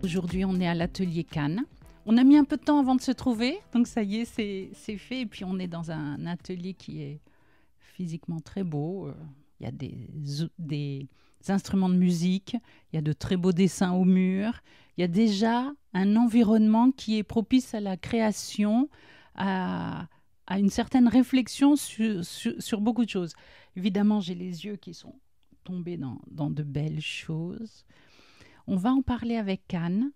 Aujourd'hui, on est à l'atelier Cannes. On a mis un peu de temps avant de se trouver, donc ça y est, c'est fait. Et puis on est dans un atelier qui est physiquement très beau. Il y a des instruments de musique, il y a de très beaux dessins au mur. Il y a déjà un environnement qui est propice à la création, à une certaine réflexion sur beaucoup de choses. Évidemment, j'ai les yeux qui sont tombés dans de belles choses. On va en parler avec Cannes,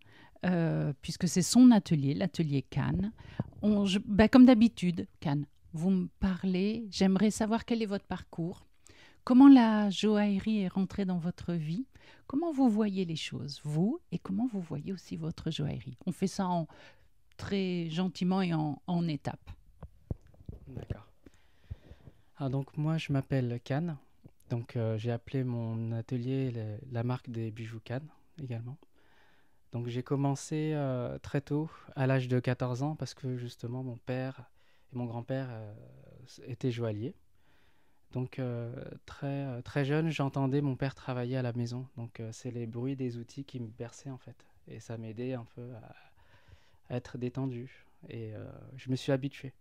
puisque c'est son atelier, l'atelier Cannes. Comme d'habitude, Cannes, vous me parlez, j'aimerais savoir quel est votre parcours, comment la joaillerie est rentrée dans votre vie, comment vous voyez les choses, vous, et comment vous voyez aussi votre joaillerie. On fait ça très gentiment et en étapes. D'accord. Alors donc moi je m'appelle Cannes, donc j'ai appelé mon atelier la marque des bijoux Cannes également. Donc j'ai commencé très tôt, à l'âge de 14 ans, parce que justement mon père et mon grand-père étaient joailliers. Donc très jeune, j'entendais mon père travailler à la maison. Donc c'est les bruits des outils qui me berçaient en fait. Et ça m'aidait un peu à être détendu. Et je me suis habitué.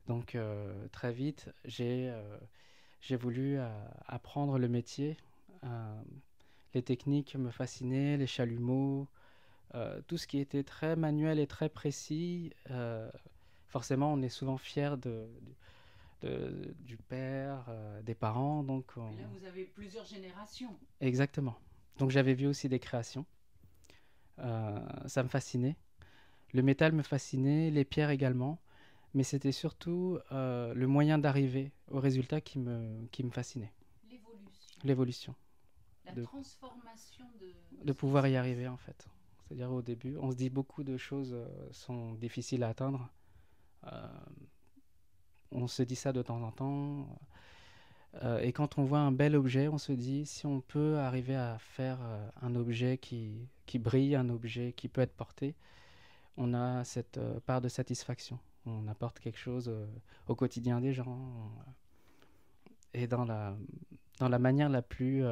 Donc très vite, j'ai voulu apprendre le métier. Euh, les techniques me fascinaient, les chalumeaux, tout ce qui était très manuel et très précis. Forcément, on est souvent fier du père, des parents. Donc Et là, vous avez plusieurs générations. Exactement. Donc j'avais vu aussi des créations. Ça me fascinait. Le métal me fascinait, les pierres également. Mais c'était surtout le moyen d'arriver au résultat qui me fascinait. L'évolution. L'évolution. La de, transformation de pouvoir y arriver en fait. C'est-à-dire au début, on se dit beaucoup de choses sont difficiles à atteindre. Euh, on se dit ça de temps en temps. Et quand on voit un bel objet, on se dit si on peut arriver à faire un objet qui brille, un objet qui peut être porté, on a cette part de satisfaction. On apporte quelque chose au quotidien des gens et dans la manière la plus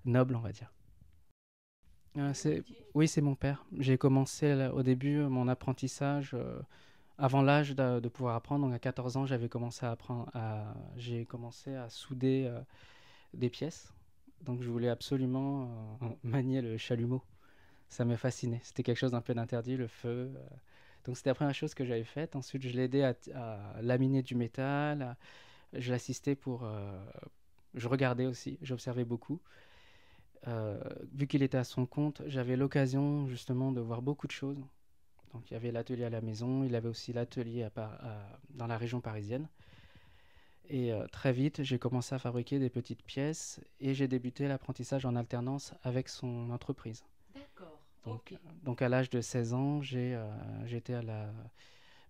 noble, on va dire. Oui, c'est mon père. J'ai commencé au début mon apprentissage avant l'âge de pouvoir apprendre. Donc à 14 ans, j'ai commencé à souder des pièces. Donc je voulais absolument manier le chalumeau. Ça me fascinait. C'était quelque chose d'un peu d'interdit, le feu. Donc c'était la première chose que j'avais faite. Ensuite, je l'ai aidé à laminer du métal. Je l'assistais je regardais aussi, j'observais beaucoup. Vu qu'il était à son compte, j'avais l'occasion justement de voir beaucoup de choses. Donc il y avait l'atelier à la maison, il avait aussi l'atelier dans la région parisienne. Et très vite, j'ai commencé à fabriquer des petites pièces et j'ai débuté l'apprentissage en alternance avec son entreprise. D'accord. Donc, Ok. donc à l'âge de 16 ans, j'étais à la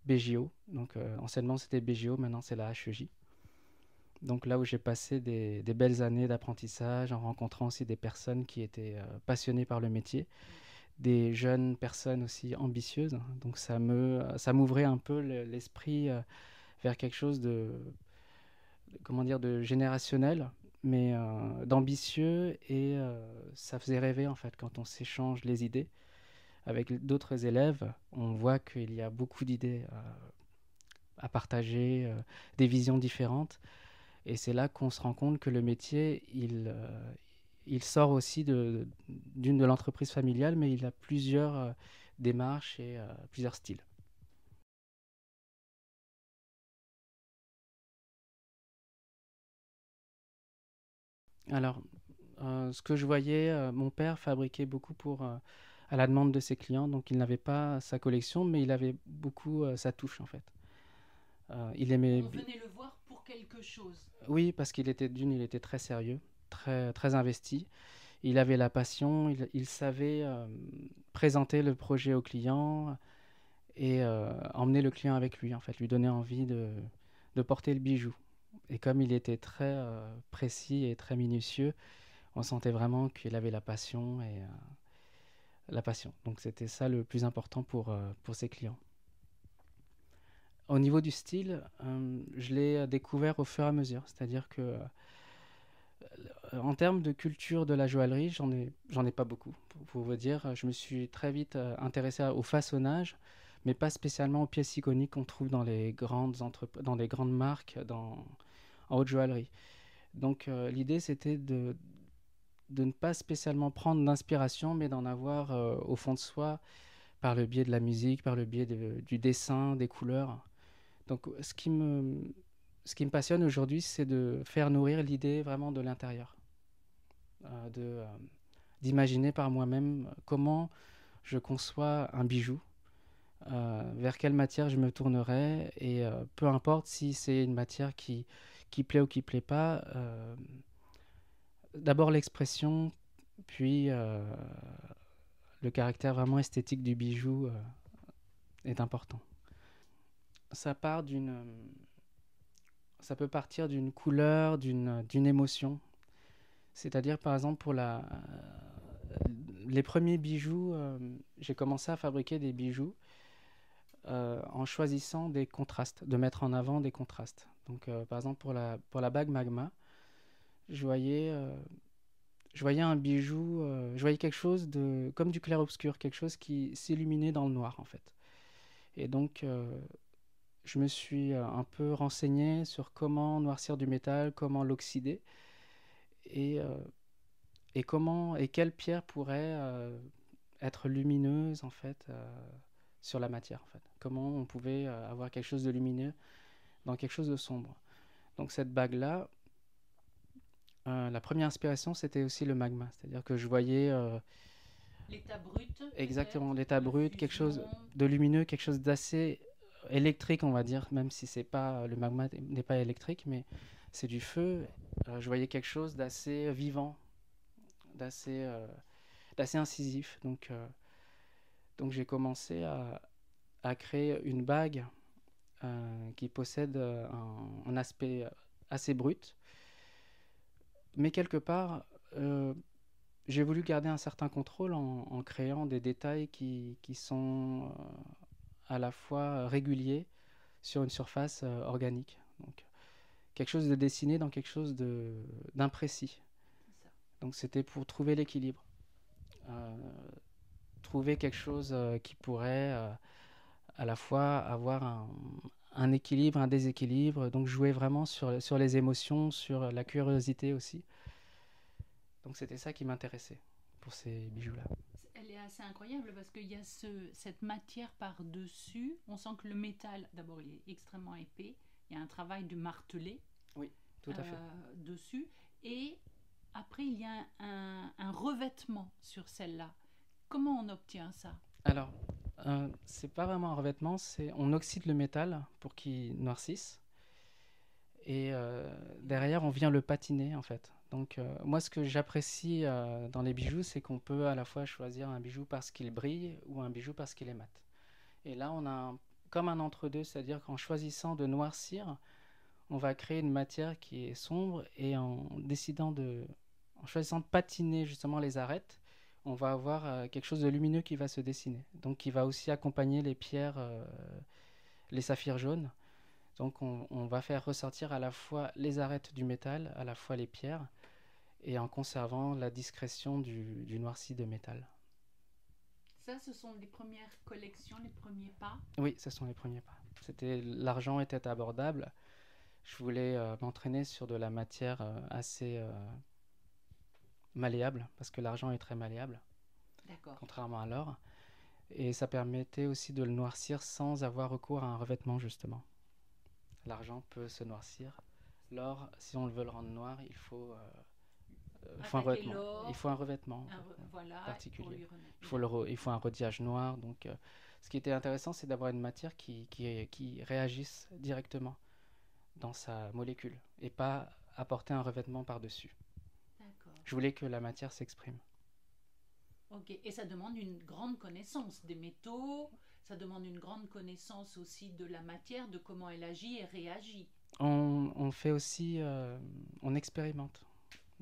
BJO. Donc anciennement c'était BJO, maintenant c'est la HEJ. Donc là où j'ai passé des belles années d'apprentissage en rencontrant aussi des personnes qui étaient passionnées par le métier, des jeunes personnes aussi ambitieuses. Donc ça m'ouvrait un peu l'esprit vers quelque chose comment dire, de générationnel, mais d'ambitieux et ça faisait rêver en fait quand on s'échange les idées avec d'autres élèves. On voit qu'il y a beaucoup d'idées à partager, des visions différentes. Et c'est là qu'on se rend compte que le métier, il sort aussi d'une de l'entreprise familiale, mais il a plusieurs démarches et plusieurs styles. Alors, ce que je voyais, mon père fabriquait beaucoup à la demande de ses clients, donc il n'avait pas sa collection, mais il avait beaucoup sa touche en fait. Il aimait. On venait le voir pour quelque chose. Oui, parce il était très sérieux, très investi. Il avait la passion, il savait présenter le projet au client et emmener le client avec lui, en fait, lui donner envie de porter le bijou. Et comme il était très précis et très minutieux, on sentait vraiment qu'il avait la passion et la passion. Donc c'était ça le plus important pour ses clients. Au niveau du style, je l'ai découvert au fur et à mesure, c'est-à-dire que En termes de culture de la joaillerie, j'en ai pas beaucoup. Pour vous dire, je me suis très vite intéressé au façonnage, mais pas spécialement aux pièces iconiques qu'on trouve dans les dans les grandes marques en haute joaillerie. Donc l'idée, c'était de ne pas spécialement prendre d'inspiration, mais d'en avoir au fond de soi par le biais de la musique, par le biais du dessin, des couleurs. Donc ce qui me passionne aujourd'hui, c'est de faire nourrir l'idée vraiment de l'intérieur, euh, de, euh, d'imaginer par moi-même comment je conçois un bijou, vers quelle matière je me tournerai, et peu importe si c'est une matière qui plaît ou qui plaît pas, d'abord l'expression, puis le caractère vraiment esthétique du bijou est important. Ça part ça peut partir d'une couleur, d'une émotion. C'est-à-dire, par exemple, les premiers bijoux, j'ai commencé à fabriquer des bijoux en choisissant des contrastes, de mettre en avant des contrastes. Donc, par exemple, pour la bague Magma, je voyais, euh, je voyais un bijou, je voyais quelque chose comme du clair-obscur, quelque chose qui s'illuminait dans le noir, en fait. Et donc, je me suis un peu renseigné sur comment noircir du métal, comment l'oxyder, et, euh, et quelle pierre pourrait être lumineuse, en fait, sur la matière, en fait. Comment on pouvait avoir quelque chose de lumineux dans quelque chose de sombre. Donc cette bague-là, la première inspiration, c'était aussi le magma. C'est-à-dire que je voyais L'état brut, exactement peut-être, l'état la brut, quelque chose fusion. de lumineux, quelque chose d'assez électrique, on va dire, même si c'est pas le magma n'est pas électrique, mais c'est du feu. Je voyais quelque chose d'assez vivant, d'assez d'assez incisif. Donc j'ai commencé à créer une bague qui possède un aspect assez brut, mais quelque part, euh, j'ai voulu garder un certain contrôle en créant des détails qui sont à la fois réguliers sur une surface organique. Donc, quelque chose de dessiné dans quelque chose d'imprécis. Donc c'était pour trouver l'équilibre. Euh, Trouver quelque chose qui pourrait à la fois avoir un équilibre, un déséquilibre, donc jouer vraiment sur les émotions, sur la curiosité aussi. Donc c'était ça qui m'intéressait pour ces bijoux-là. Elle est assez incroyable parce qu'il y a cette matière par-dessus. On sent que le métal, d'abord, il est extrêmement épais. Il y a un travail de martelé Oui, tout à fait. dessus. Et après, il y a un revêtement sur celle-là. Comment on obtient ça? Alors, c'est pas vraiment un revêtement, c'est on oxyde le métal pour qu'il noircisse. Et derrière, on vient le patiner en fait. Donc moi, ce que j'apprécie dans les bijoux, c'est qu'on peut à la fois choisir un bijou parce qu'il brille ou un bijou parce qu'il est mat. Et là, on a comme un entre-deux, c'est-à-dire qu'en choisissant de noircir, on va créer une matière qui est sombre et en choisissant de patiner justement les arêtes, on va avoir quelque chose de lumineux qui va se dessiner. Donc qui va aussi accompagner les pierres, les saphirs jaunes. Donc on va faire ressortir à la fois les arêtes du métal, à la fois les pierres, et en conservant la discrétion du noirci de métal. Ça, ce sont les premières collections, les premiers pas. Oui, ce sont les premiers pas. L'argent était abordable. Je voulais m'entraîner sur de la matière assez malléable, parce que l'argent est très malléable, D'accord. contrairement à l'or. Et ça permettait aussi de le noircir sans avoir recours à un revêtement, justement. L'argent peut se noircir. L'or, si on veut le rendre noir, il faut un revêtement. Il faut un revêtement Voilà, particulier. pour Il faut un rediage noir. Donc, ce qui était intéressant, c'est d'avoir une matière qui réagisse directement dans sa molécule et pas apporter un revêtement par-dessus. D'accord. Je voulais que la matière s'exprime. Ok. Et ça demande une grande connaissance des métaux. Ça demande une grande connaissance aussi de la matière, de comment elle agit et réagit. On fait aussi, on expérimente.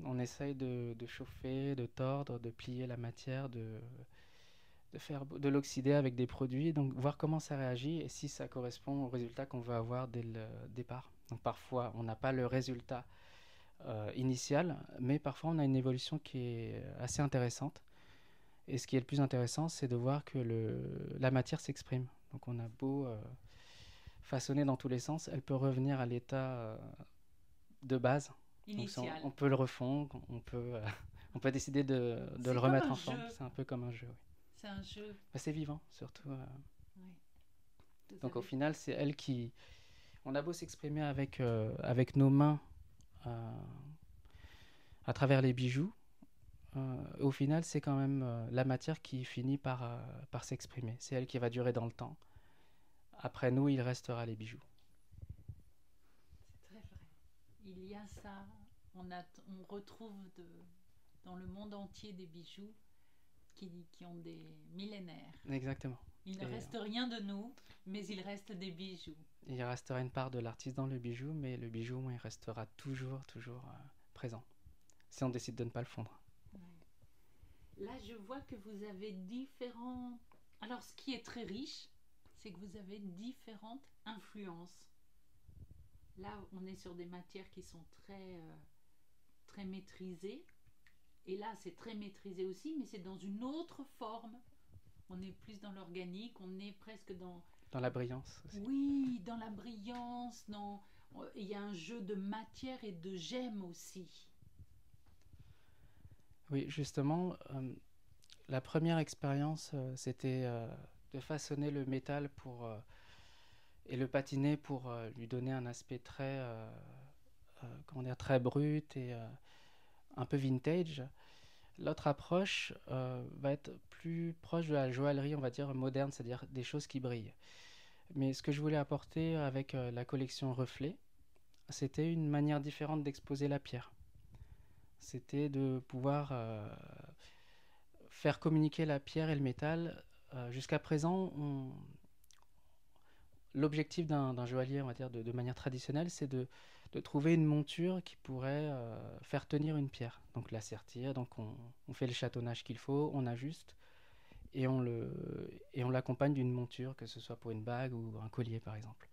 On essaye de chauffer, de tordre, de plier la matière, de l'oxyder avec des produits, donc voir comment ça réagit et si ça correspond au résultat qu'on veut avoir dès le départ. Donc parfois, on n'a pas le résultat initiale, mais parfois on a une évolution qui est assez intéressante. Et ce qui est le plus intéressant, c'est de voir que la matière s'exprime. Donc on a beau façonner dans tous les sens, elle peut revenir à l'état de base. Initial. On peut le refondre, on peut décider de le remettre en forme. C'est un peu comme un jeu. Oui. C'est un jeu. C'est vivant, surtout. Oui. Donc au final, c'est elle qui... On a beau s'exprimer avec nos mains à travers les bijoux, au final, c'est quand même la matière qui finit par s'exprimer. C'est elle qui va durer dans le temps. Après nous, il restera les bijoux. C'est très vrai. Il y a ça. On retrouve dans le monde entier des bijoux qui ont des millénaires. Exactement. Il ne reste rien de nous, mais il reste des bijoux. Il restera une part de l'artiste dans le bijou, mais le bijou, il restera toujours présent, si on décide de ne pas le fondre. Ouais. Là, je vois que vous avez différents... Alors, ce qui est très riche, c'est que vous avez différentes influences. Là, on est sur des matières qui sont très maîtrisées. Et là, c'est très maîtrisé aussi, mais c'est dans une autre forme. On est plus dans l'organique, on est presque dans... Dans la brillance aussi. Oui, dans la brillance. Il y a un jeu de matière et de gemmes aussi. Oui, justement, la première expérience, c'était de façonner le métal et le patiner pour lui donner un aspect très brut et un peu vintage. L'autre approche va être plus proche de la joaillerie, on va dire moderne, c'est-à-dire des choses qui brillent. Mais ce que je voulais apporter avec la collection Reflet, c'était une manière différente d'exposer la pierre. C'était de pouvoir faire communiquer la pierre et le métal. Jusqu'à présent, l'objectif d'un joaillier, on va dire de manière traditionnelle, c'est de trouver une monture qui pourrait faire tenir une pierre. Donc la sertir, donc on fait le chatonnage qu'il faut, on ajuste et on l'accompagne d'une monture, que ce soit pour une bague ou un collier par exemple.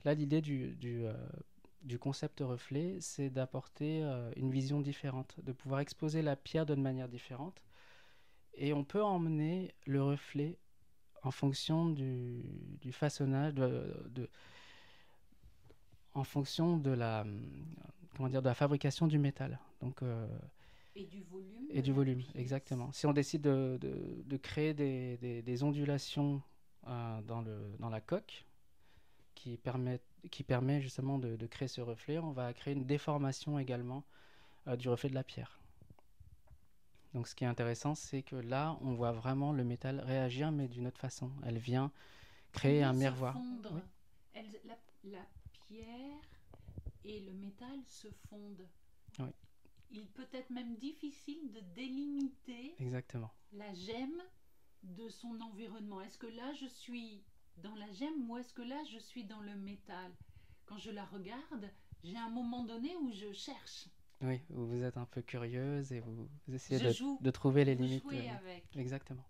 Là, l'idée du concept reflet, c'est d'apporter une vision différente, de pouvoir exposer la pierre d'une manière différente. Et on peut emmener le reflet en fonction du façonnage, en fonction de la fabrication du métal. Donc, et du volume. Et du volume, exactement. Si on décide de créer des ondulations dans la coque, qui permet justement de créer ce reflet, on va créer une déformation également du reflet de la pierre. Donc ce qui est intéressant, c'est que là, on voit vraiment le métal réagir, mais d'une autre façon. Elle vient créer un miroir. Oui. La pierre et le métal se fondent. Oui. Il peut être même difficile de délimiter exactement la gemme de son environnement. Est-ce que là, je suis dans la gemme ou est-ce que là, je suis dans le métal? Quand je la regarde, j'ai un moment donné où je cherche. Oui, vous êtes un peu curieuse et vous essayez de trouver les limites. Jouer avec. Exactement.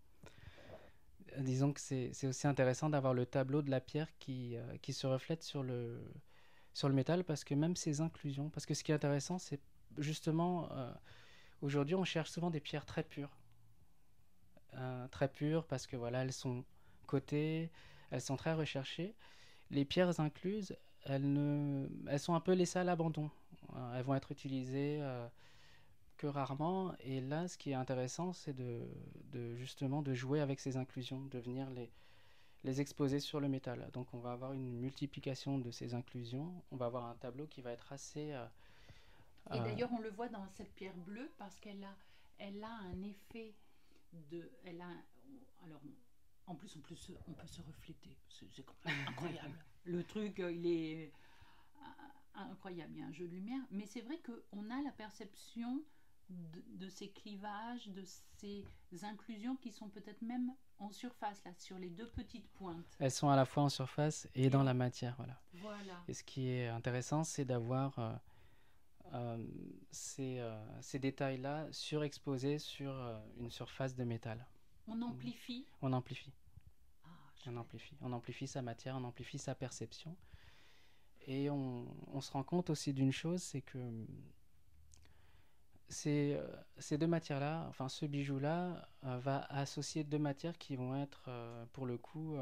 Disons que c'est aussi intéressant d'avoir le tableau de la pierre qui se reflète sur le métal, parce que même ces inclusions, parce que ce qui est intéressant, c'est justement, aujourd'hui, on cherche souvent des pierres très pures. Très pures parce que voilà, elles sont cotées, elles sont très recherchées. Les pierres incluses, elles sont un peu laissées à l'abandon. Elles vont être utilisées que rarement. Et là, ce qui est intéressant, c'est justement de jouer avec ces inclusions, de venir les exposer sur le métal. Donc on va avoir une multiplication de ces inclusions. On va avoir un tableau qui va être assez... Et d'ailleurs, on le voit dans cette pierre bleue parce qu'elle a un effet de... Alors, en plus, on peut se refléter. C'est incroyable. Le truc, il est incroyable. Il y a un jeu de lumière. Mais c'est vrai qu'on a la perception de ces clivages, de ces inclusions qui sont peut-être même en surface, là, sur les deux petites pointes. Elles sont à la fois en surface et dans la matière. Voilà. Et ce qui est intéressant, c'est d'avoir ces détails-là surexposés sur une surface de métal. On amplifie. On amplifie. On amplifie sa matière, on amplifie sa perception. Et on se rend compte aussi d'une chose, c'est que ces deux matières-là, enfin ce bijou-là, va associer deux matières qui vont être, pour le coup,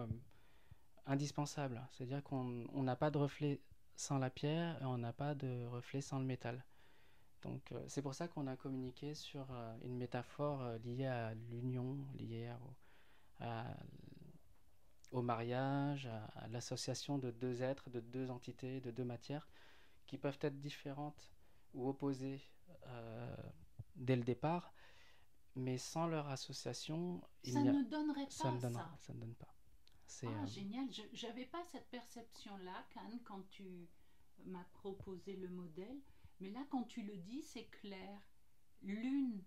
indispensables. C'est-à-dire qu'on n'a pas de reflet sans la pierre et on n'a pas de reflet sans le métal. Donc c'est pour ça qu'on a communiqué sur une métaphore liée à l'union, liée au mariage, à l'association de deux êtres, de deux entités, de deux matières qui peuvent être différentes ou opposées dès le départ, mais sans leur association, Ça ne donnerait pas ça ne donne, ça. ça ne donne pas. Ah, génial. Je n'avais pas cette perception-là, Can, quand tu m'as proposé le modèle. Mais là, quand tu le dis, c'est clair. L'une,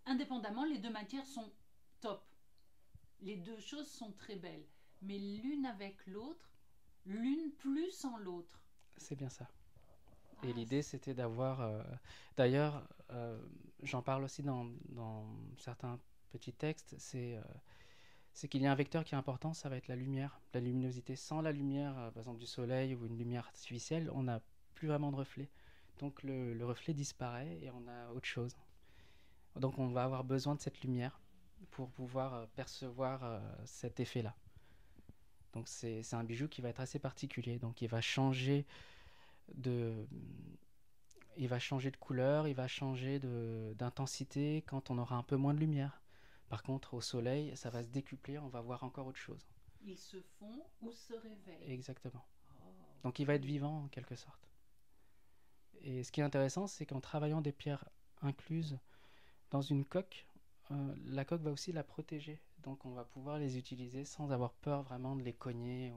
indépendamment, les deux matières sont top. Les deux choses sont très belles. Mais l'une avec l'autre, l'une plus sans l'autre. C'est bien ça. Et l'idée, c'était d'avoir... D'ailleurs, j'en parle aussi dans certains petits textes, c'est qu'il y a un vecteur qui est important, ça va être la lumière, la luminosité. Sans la lumière, par exemple du soleil ou une lumière artificielle, on n'a plus vraiment de reflet. Donc le reflet disparaît et on a autre chose. Donc on va avoir besoin de cette lumière pour pouvoir percevoir cet effet-là. Donc c'est un bijou qui va être assez particulier. Donc il va changer de couleur, il va changer d'intensité quand on aura un peu moins de lumière. Par contre, au soleil, ça va se décupler, on va voir encore autre chose. Ils se font ou se réveillent. Exactement. Donc il va être vivant en quelque sorte. Et ce qui est intéressant, c'est qu'en travaillant des pierres incluses dans une coque, la coque va aussi la protéger. Donc on va pouvoir les utiliser sans avoir peur vraiment de les cogner.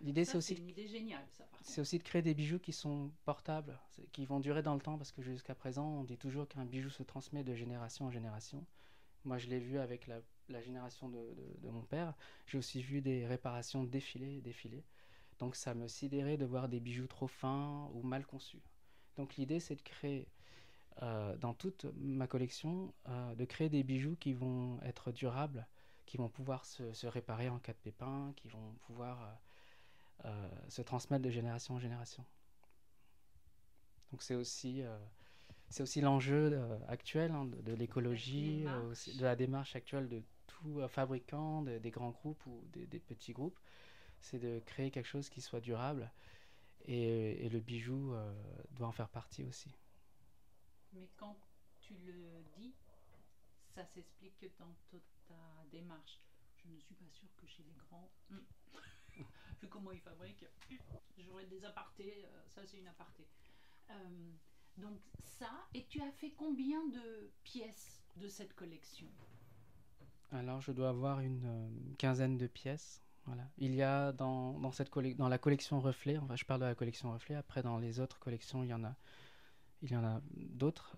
L'idée, c'est aussi, une idée géniale, ça, c'est aussi de créer des bijoux qui sont portables, qui vont durer dans le temps, parce que jusqu'à présent, on dit toujours qu'un bijou se transmet de génération en génération. Moi, je l'ai vu avec la génération de mon père. J'ai aussi vu des réparations défiler. Donc ça me sidérait de voir des bijoux trop fins ou mal conçus. Donc l'idée, c'est de créer, dans toute ma collection, de créer des bijoux qui vont être durables, qui vont pouvoir se réparer en cas de pépin, qui vont pouvoir se transmettre de génération en génération. Donc c'est aussi l'enjeu actuel de l'écologie, de la démarche actuelle de tout fabricant, des grands groupes ou des petits groupes, c'est de créer quelque chose qui soit durable et le bijou doit en faire partie aussi. Mais quand tu le dis, ça s'explique dans toute ta démarche. Je ne suis pas sûre que chez les grands, vu comment ils fabriquent, j'aurais des apartés, ça c'est une aparté. Donc ça, et tu as fait combien de pièces de cette collection? Alors je dois avoir une quinzaine de pièces. Voilà. Il y a dans la collection Reflet, enfin je parle de la collection Reflet, après dans les autres collections il y en a d'autres.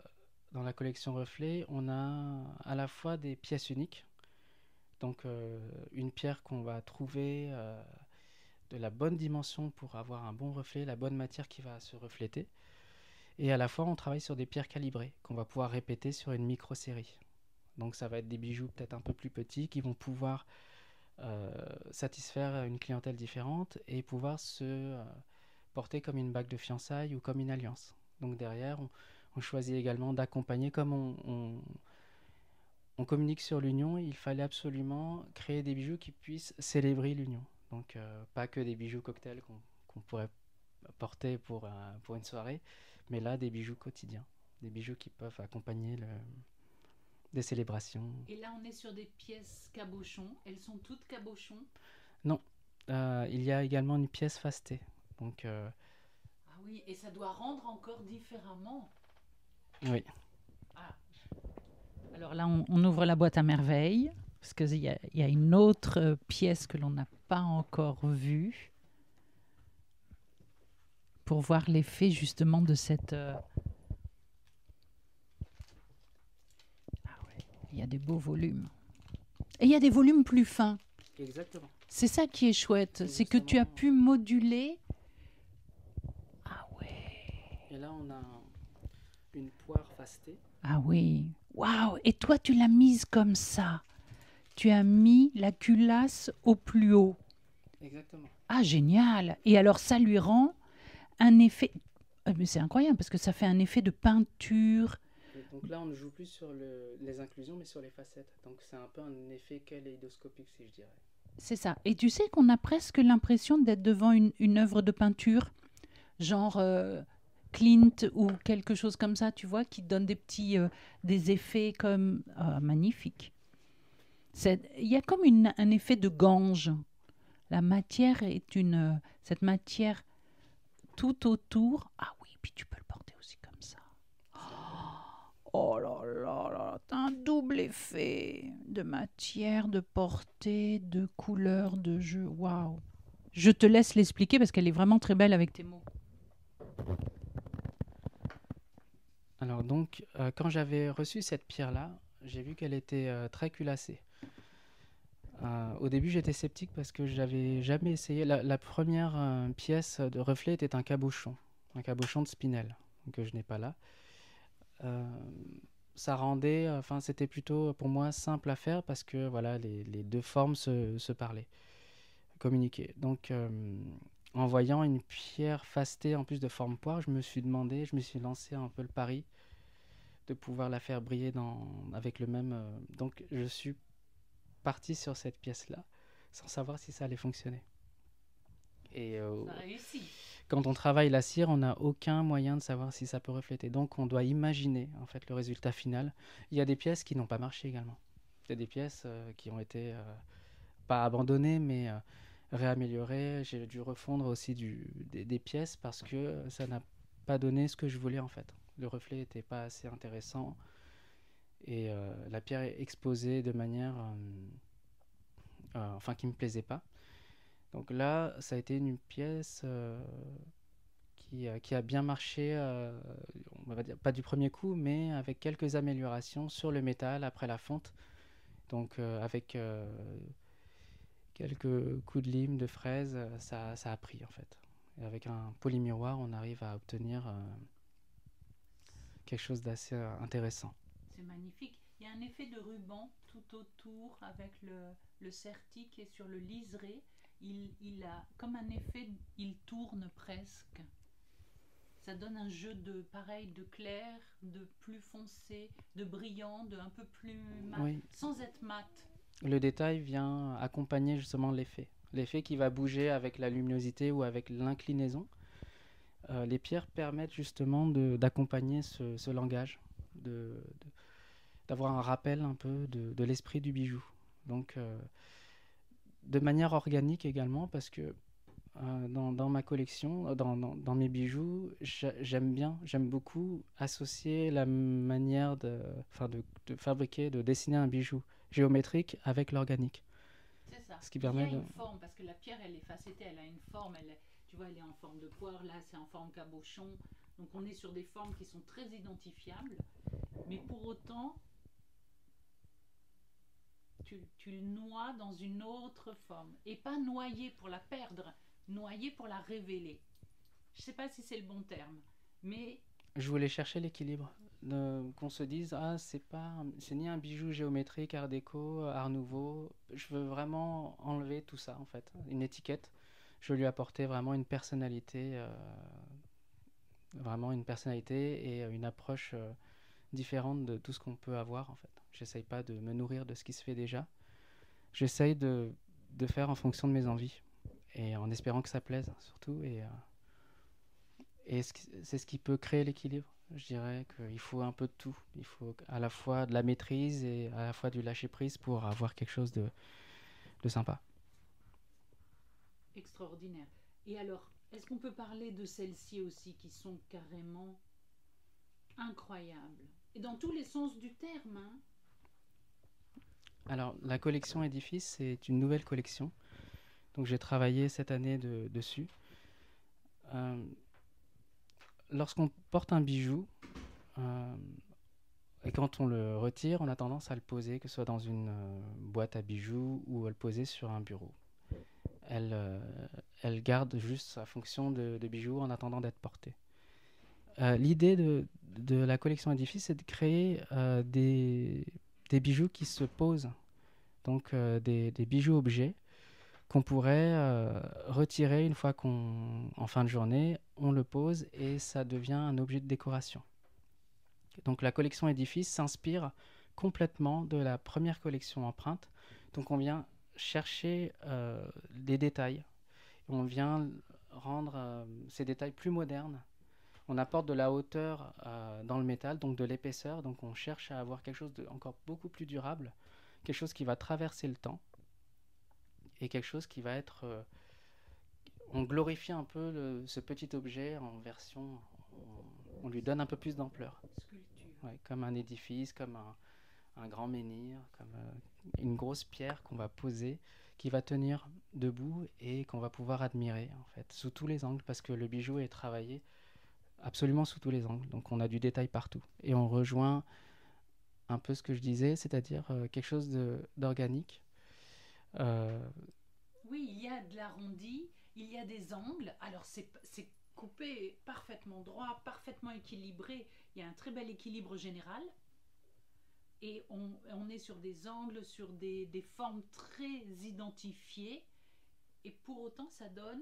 Dans la collection Reflet, on a à la fois des pièces uniques, donc une pierre qu'on va trouver de la bonne dimension pour avoir un bon reflet, la bonne matière qui va se refléter. Et à la fois, on travaille sur des pierres calibrées qu'on va pouvoir répéter sur une micro-série. Donc ça va être des bijoux peut-être un peu plus petits qui vont pouvoir satisfaire une clientèle différente et pouvoir se porter comme une bague de fiançailles ou comme une alliance. Donc derrière, on choisit également d'accompagner, comme on communique sur l'union, il fallait absolument créer des bijoux qui puissent célébrer l'union. Donc pas que des bijoux cocktails qu'on pourrait porter pour une soirée, mais là des bijoux quotidiens, des bijoux qui peuvent accompagner des célébrations. Et là on est sur des pièces cabochons, elles sont toutes cabochons? Non, il y a également une pièce fastée. Donc, ah oui, et ça doit rendre encore différemment. Oui. Ah. Alors là on ouvre la boîte à merveille, parce qu'il y a une autre pièce que l'on n'a pas encore vue, pour voir l'effet justement de cette... Ah ouais, il y a des beaux volumes. Et il y a des volumes plus fins. Exactement. C'est ça qui est chouette, c'est que tu as pu moduler. Ah ouais. Et là on a une poire fastée. Ah oui. Waouh. Et toi tu l'as mise comme ça. Tu as mis la culasse au plus haut. Exactement. Ah génial. Et alors ça lui rend un effet... Mais c'est incroyable parce que ça fait un effet de peinture. Et donc là, on ne joue plus sur les inclusions, mais sur les facettes. Donc c'est un peu un effet kaléidoscopique, si je dirais. C'est ça. Et tu sais qu'on a presque l'impression d'être devant une œuvre de peinture, genre Clint ou quelque chose comme ça, tu vois, qui donne des effets comme magnifiques. Il y a comme un effet de gange. La matière est cette matière tout autour. Ah oui, puis tu peux le porter aussi comme ça. Oh là là là, t'as un double effet de matière, de portée, de couleur, de jeu. Waouh. Je te laisse l'expliquer parce qu'elle est vraiment très belle avec tes mots. Alors donc, quand j'avais reçu cette pierre-là, j'ai vu qu'elle était très culassée. Au début, j'étais sceptique parce que j'avais jamais essayé. La première pièce de reflet était un cabochon de spinel, que je n'ai pas là. Euh, Ça rendait, enfin, c'était plutôt pour moi simple à faire parce que voilà, les deux formes se parlaient, communiquaient. Donc, en voyant une pierre fastée en plus de forme poire, je me suis lancé un peu le pari de pouvoir la faire briller avec le même. Donc, je suis parti sur cette pièce-là sans savoir si ça allait fonctionner. Et Ça réussit. quand on travaille la cire, on n'a aucun moyen de savoir si ça peut refléter. Donc, on doit imaginer en fait le résultat final. Il y a des pièces qui n'ont pas marché également. Il y a des pièces qui ont été pas abandonnées, mais réaméliorées. J'ai dû refondre aussi des pièces parce que ça n'a pas donné ce que je voulais en fait. Le reflet n'était pas assez intéressant et la pierre est exposée de manière enfin qui me plaisait pas. Donc là, ça a été une pièce qui a bien marché, on va dire pas du premier coup, mais avec quelques améliorations sur le métal après la fonte. Donc avec quelques coups de lime, de fraise, ça a pris en fait. Et avec un polymiroir, on arrive à obtenir quelque chose d'assez intéressant. C'est magnifique. Il y a un effet de ruban tout autour avec le certi qui est sur le liseré. Il a comme un effet, il tourne presque. Ça donne un jeu de pareil, de clair, de plus foncé, de brillant, de un peu plus mat, Oui. sans être mat. Le détail vient accompagner justement l'effet. L'effet qui va bouger avec la luminosité ou avec l'inclinaison. Les pierres permettent justement d'accompagner ce langage, d'avoir un rappel un peu de l'esprit du bijou. Donc, de manière organique également, parce que dans ma collection, dans mes bijoux, j'aime beaucoup associer la manière de fabriquer, de dessiner un bijou géométrique avec l'organique. C'est ça. Ce qui Il y a permet de... une forme, parce que la pierre, elle est facettée, elle a une forme, tu vois, elle est en forme de poire, là c'est en forme cabochon. Donc on est sur des formes qui sont très identifiables, mais pour autant, tu le noies dans une autre forme. Et pas noyer pour la perdre, noyer pour la révéler. Je ne sais pas si c'est le bon terme, mais Je voulais chercher l'équilibre. Qu'on se dise, ah, c'est ni un bijou géométrique, art déco, art nouveau. Je veux vraiment enlever tout ça, en fait. Une étiquette. Je veux lui apporter vraiment une personnalité et une approche différente de tout ce qu'on peut avoir, en fait. J'essaye pas de me nourrir de ce qui se fait déjà. J'essaye de faire en fonction de mes envies et en espérant que ça plaise, surtout. Et c'est ce qui peut créer l'équilibre. Je dirais qu'il faut un peu de tout. Il faut à la fois de la maîtrise et à la fois du lâcher-prise pour avoir quelque chose de sympa. extraordinaire. Et alors, est-ce qu'on peut parler de celles-ci aussi qui sont carrément incroyables? Et dans tous les sens du terme, hein. Alors, la collection Édifice, c'est une nouvelle collection. Donc, j'ai travaillé cette année dessus. Lorsqu'on porte un bijou, et quand on le retire, on a tendance à le poser, que ce soit dans une boîte à bijoux ou à le poser sur un bureau. Elle garde juste sa fonction de bijou en attendant d'être portée. L'idée de la collection Édifice, c'est de créer des bijoux qui se posent, donc des bijoux objets qu'on pourrait retirer une fois en fin de journée, on le pose et ça devient un objet de décoration. Donc la collection Édifice s'inspire complètement de la première collection Empreinte. Donc on vient chercher des détails, on vient rendre ces détails plus modernes. On apporte de la hauteur dans le métal, donc de l'épaisseur, donc on cherche à avoir quelque chose de encore beaucoup plus durable, quelque chose qui va traverser le temps et quelque chose qui va être... on glorifie un peu ce petit objet en version... On lui donne un peu plus d'ampleur. Ouais, comme un édifice, comme un grand menhir, comme une grosse pierre qu'on va poser, qui va tenir debout et qu'on va pouvoir admirer en fait, sous tous les angles, parce que le bijou est travaillé absolument sous tous les angles. Donc on a du détail partout. Et on rejoint un peu ce que je disais, c'est-à-dire quelque chose d'organique. Oui, il y a de l'arrondi, il y a des angles. Alors c'est coupé parfaitement droit, parfaitement équilibré. Il y a un très bel équilibre général. Et on est sur des angles, sur des formes très identifiées. Et pour autant, ça donne,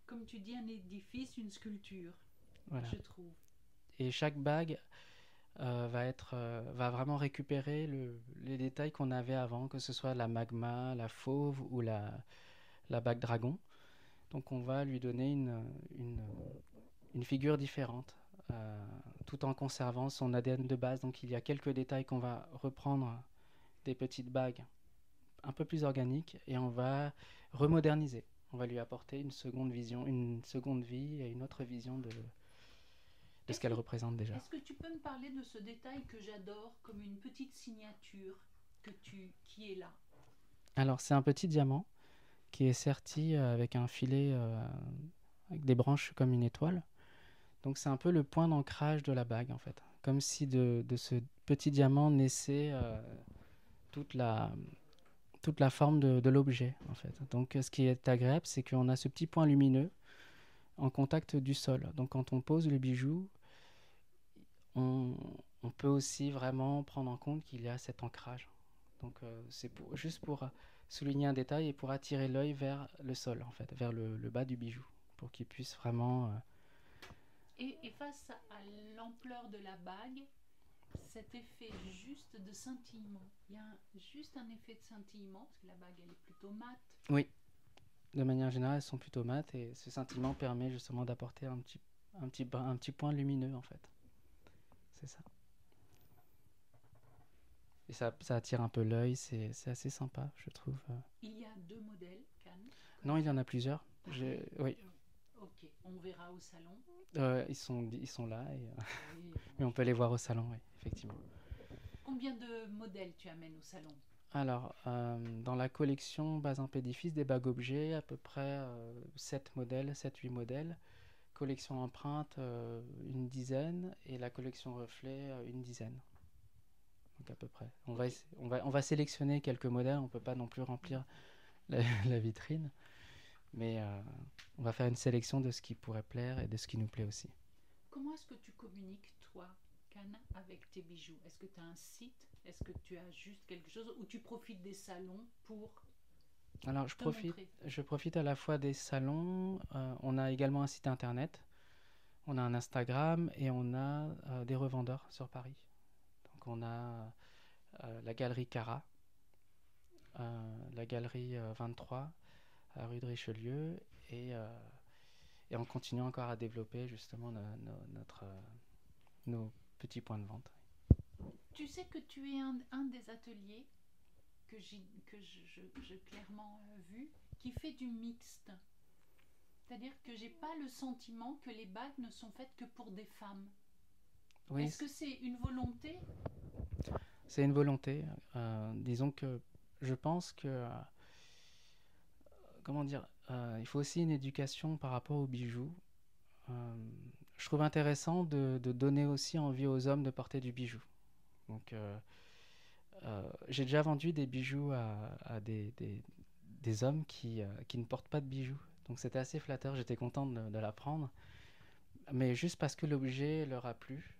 comme tu dis, un édifice, une sculpture, Voilà. je trouve. Et chaque bague va vraiment récupérer les détails qu'on avait avant, que ce soit la magma, la fauve ou la bague dragon. Donc on va lui donner une figure différente, tout en conservant son ADN de base. Donc il y a quelques détails qu'on va reprendre des petites bagues un peu plus organiques et on va remoderniser. On va lui apporter une seconde vision, une seconde vie et une autre vision de ce qu'elle représente déjà. Est-ce que tu peux me parler de ce détail que j'adore, comme une petite signature qui est là? Alors c'est un petit diamant qui est serti avec un filet avec des branches comme une étoile. Donc c'est un peu le point d'ancrage de la bague en fait. Comme si de ce petit diamant naissait toute la forme de l'objet en fait. Donc ce qui est agréable, c'est qu'on a ce petit point lumineux en contact du sol. Donc quand on pose le bijou, on peut aussi vraiment prendre en compte qu'il y a cet ancrage. Donc c'est juste pour souligner un détail et pour attirer l'œil vers le sol en fait, vers le bas du bijou, pour qu'il puisse vraiment... Et face à l'ampleur de la bague, cet effet juste de scintillement. Il y a juste un effet de scintillement, parce que la bague elle est plutôt mate. Oui, de manière générale elles sont plutôt mates et ce scintillement permet justement d'apporter un petit point lumineux en fait. C'est ça. Et ça attire un peu l'œil, c'est assez sympa je trouve. Il y a 2 modèles, Cannes? Non, il y en a plusieurs. Oui. Ok, on verra au salon. Ils sont là, mais on peut les voir au salon, oui, effectivement. Combien de modèles tu amènes au salon? Alors, dans la collection Bazin Pédifice des bagues objets, à peu près 7-8 modèles. Collection Empreinte, une dizaine. Et la collection Reflet, une dizaine. Donc à peu près. On va sélectionner quelques modèles, on ne peut pas non plus remplir la vitrine. Mais on va faire une sélection de ce qui pourrait plaire et de ce qui nous plaît aussi. Comment est-ce que tu communiques, toi, Cannes, avec tes bijoux? Est-ce que tu as un site? Est-ce que tu as juste quelque chose? Ou tu profites des salons pour... Alors, je profite à la fois des salons. On a également un site internet. On a un Instagram et on a des revendeurs sur Paris. Donc, on a la galerie Cara, la galerie 23 à rue de Richelieu et on continue encore à développer justement nos petits points de vente. Tu sais que tu es un des ateliers que j'ai clairement vu qui fait du mixte. C'est-à-dire que j'ai pas le sentiment que les bagues ne sont faites que pour des femmes. Oui. Est-ce que c'est une volonté? C'est une volonté. Disons que je pense que... comment dire, il faut aussi une éducation par rapport aux bijoux. Je trouve intéressant de donner aussi envie aux hommes de porter du bijou. Donc, j'ai déjà vendu des bijoux à des hommes qui ne portent pas de bijoux. Donc c'était assez flatteur, j'étais content de l'apprendre. Mais juste parce que l'objet leur a plu.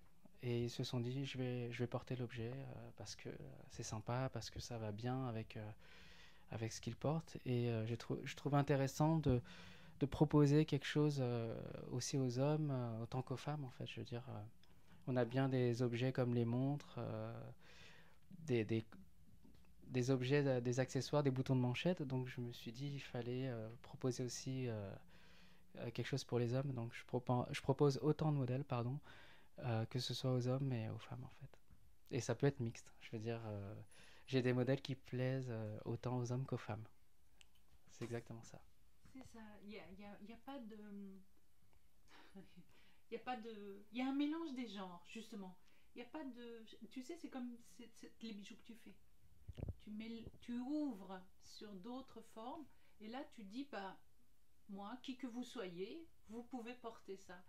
Et ils se sont dit, je vais porter l'objet parce que c'est sympa, parce que ça va bien avec ce qu'ils portent. Et je trouve intéressant de proposer quelque chose aussi aux hommes, autant qu'aux femmes, en fait. Je veux dire, on a bien des objets comme les montres, des, des, des objets, des accessoires, des boutons de manchette. Donc je me suis dit il fallait proposer aussi quelque chose pour les hommes. Donc je propose autant de modèles, pardon, que ce soit aux hommes et aux femmes, en fait. Et ça peut être mixte. Je veux dire, j'ai des modèles qui plaisent autant aux hommes qu'aux femmes. C'est exactement ça. C'est ça. Y a pas de. Il y a pas de. Il y a un mélange des genres, justement. Il y a pas de. Tu sais, c'est comme les bijoux que tu fais. Tu ouvres sur d'autres formes et là tu dis bah moi qui que vous soyez vous pouvez porter ça.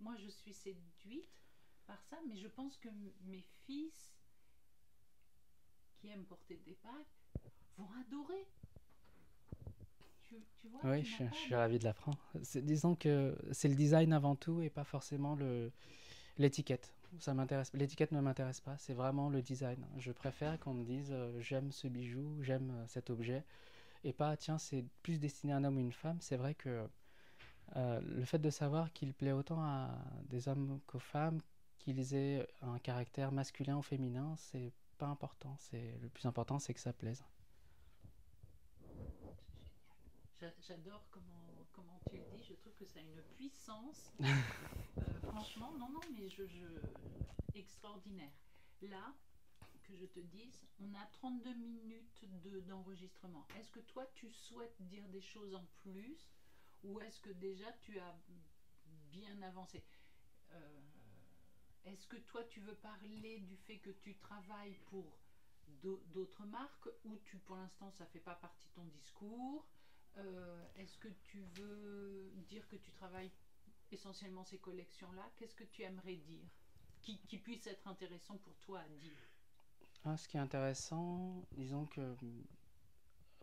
Moi je suis séduite par ça, mais je pense que mes fils qui aiment porter des bagues vont adorer. Tu vois, Oui, tu n'as je pas suis de... ravi de l'apprendre. Disons que c'est le design avant tout et pas forcément l'étiquette. Ça m'intéresse. L'étiquette ne m'intéresse pas, c'est vraiment le design. Je préfère qu'on me dise j'aime ce bijou, j'aime cet objet, et pas tiens, c'est plus destiné à un homme ou une femme. C'est vrai que le fait de savoir qu'il plaît autant à des hommes qu'aux femmes, qu'ils aient un caractère masculin ou féminin, c'est pas important. Le plus important, c'est que ça plaise. J'adore comment tu le dis, je trouve que ça a une puissance. Franchement, non, non, mais extraordinaire. Là, que je te dise, on a 32 minutes d'enregistrement. Est-ce que toi, tu souhaites dire des choses en plus ou est-ce que déjà tu as bien avancé? Euh, Est-ce que toi, tu veux parler du fait que tu travailles pour d'autres marques ou pour l'instant, ça ne fait pas partie de ton discours? Est-ce que tu veux dire que tu travailles essentiellement ces collections-là? Qu'est-ce que tu aimerais dire qui puisse être intéressant pour toi à dire? Ah, ce qui est intéressant, disons que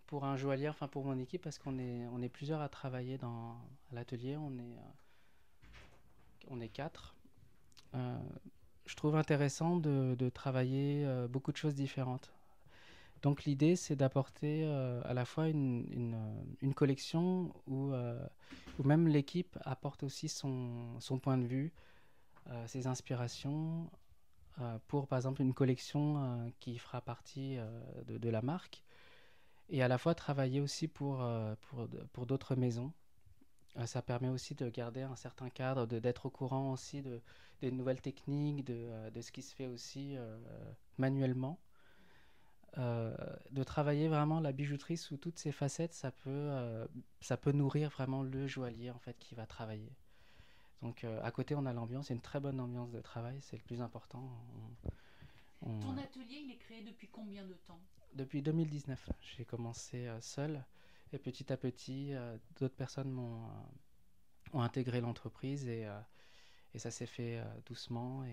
pour un joaillier, enfin pour mon équipe, parce on est plusieurs à travailler à l'atelier, on est quatre. Euh, je trouve intéressant de travailler beaucoup de choses différentes. Donc l'idée, c'est d'apporter à la fois une collection où même l'équipe apporte aussi son point de vue, ses inspirations, pour par exemple une collection qui fera partie de la marque, et à la fois travailler aussi pour d'autres maisons. Ça permet aussi de garder un certain cadre, d'être au courant aussi des nouvelles techniques, de ce qui se fait aussi manuellement. De travailler vraiment la bijouterie sous toutes ses facettes, ça peut nourrir vraiment le joaillier en fait qui va travailler. Donc à côté on a l'ambiance, c'est une très bonne ambiance de travail, c'est le plus important. Ton atelier, il est créé depuis combien de temps? Depuis 2019, j'ai commencé seul et petit à petit d'autres personnes ont intégré l'entreprise et ça s'est fait doucement.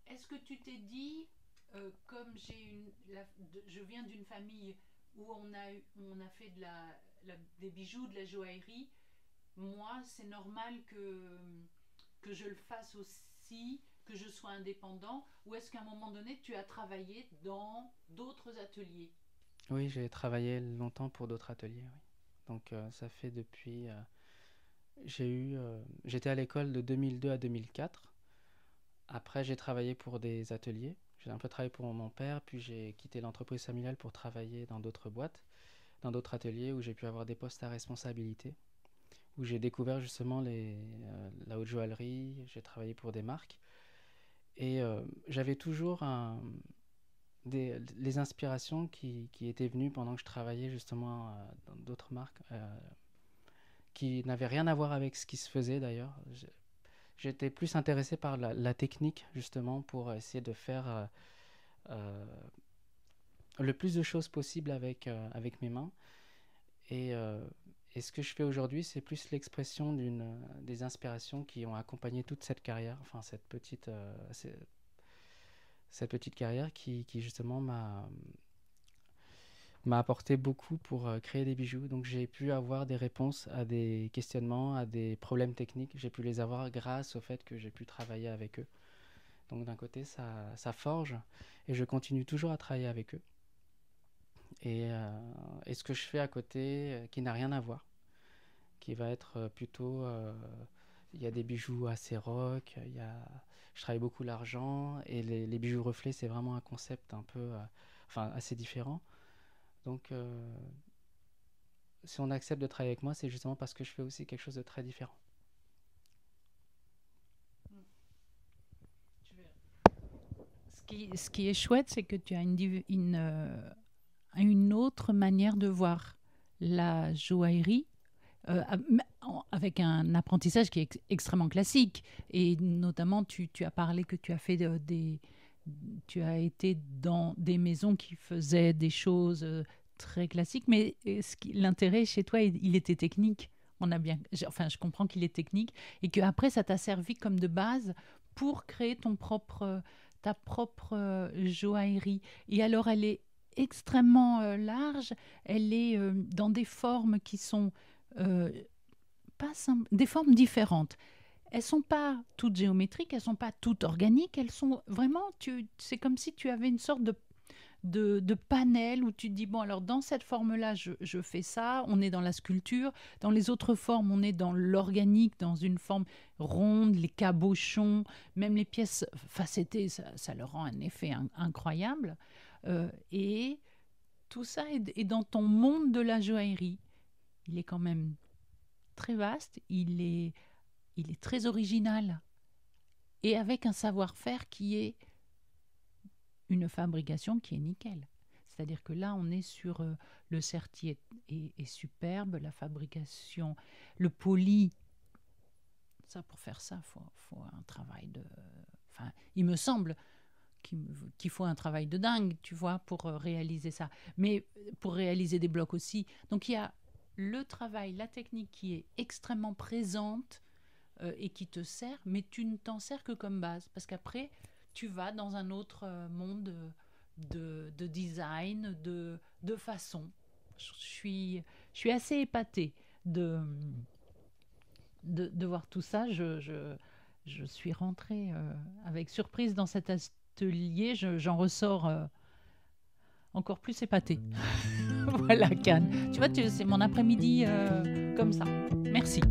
Est-ce que tu t'es dit, comme je viens d'une famille où on a fait des bijoux, de la joaillerie, moi, c'est normal que je le fasse aussi, que je sois indépendant, ou est-ce qu'à un moment donné, tu as travaillé dans d'autres ateliers? Oui, j'ai travaillé longtemps pour d'autres ateliers, oui. Donc ça fait depuis... j'étais à l'école de 2002 à 2004. Après, j'ai travaillé pour des ateliers. J'ai un peu travaillé pour mon père, puis j'ai quitté l'entreprise familiale pour travailler dans d'autres boîtes, dans d'autres ateliers où j'ai pu avoir des postes à responsabilité, où j'ai découvert justement la haute joaillerie, j'ai travaillé pour des marques. Et j'avais toujours les inspirations qui étaient venues pendant que je travaillais justement dans d'autres marques, qui n'avaient rien à voir avec ce qui se faisait d'ailleurs. J'étais plus intéressé par la technique justement pour essayer de faire euh, le plus de choses possible avec mes mains. Et, euh, et ce que je fais aujourd'hui, c'est plus l'expression des inspirations qui ont accompagné toute cette carrière, enfin cette petite carrière qui justement m'a apporté beaucoup pour créer des bijoux. Donc j'ai pu avoir des réponses à des questionnements, à des problèmes techniques. J'ai pu les avoir grâce au fait que j'ai pu travailler avec eux. Donc d'un côté, ça forge et je continue toujours à travailler avec eux. et ce que je fais à côté qui n'a rien à voir, qui va être plutôt... il y a des bijoux assez rock, je travaille beaucoup l'argent, et les bijoux reflets, c'est vraiment un concept un peu... enfin, assez différent. Donc, si on accepte de travailler avec moi, c'est justement parce que je fais aussi quelque chose de très différent. Ce qui est chouette, c'est que tu as une autre manière de voir la joaillerie avec un apprentissage qui est extrêmement classique. Et notamment, tu as parlé que tu as fait tu as été dans des maisons qui faisaient des choses très classiques, mais l'intérêt chez toi, il était technique. Enfin, je comprends qu'il est technique et qu'après, ça t'a servi comme de base pour créer ta propre joaillerie. Et alors, elle est extrêmement large, elle est dans des formes qui sont pas des formes différentes. Elles sont pas toutes géométriques, elles sont pas toutes organiques, elles sont vraiment, c'est comme si tu avais une sorte de panel où tu te dis, bon, alors dans cette forme-là, je fais ça, on est dans la sculpture, dans les autres formes, on est dans l'organique, dans une forme ronde, les cabochons, même les pièces facettées, ça leur rend un effet incroyable. Et tout ça est dans ton monde de la joaillerie. Il est quand même très vaste, il est très original et avec un savoir-faire qui est une fabrication qui est nickel. C'est-à-dire que là, on est sur le serti est superbe, la fabrication, le poli. Ça, pour faire ça, faut un travail de... Enfin, il me semble qu'il faut un travail de dingue, tu vois, pour réaliser ça. Mais pour réaliser des blocs aussi. Donc, il y a le travail, la technique qui est extrêmement présente et qui te sert, mais tu ne t'en sers que comme base. Parce qu'après, tu vas dans un autre monde de design, de façon. Je suis assez épatée de voir tout ça. Je suis rentrée avec surprise dans cet atelier. J'en ressors encore plus épatée. Voilà, Cannes. Tu vois, c'est mon après-midi comme ça. Merci.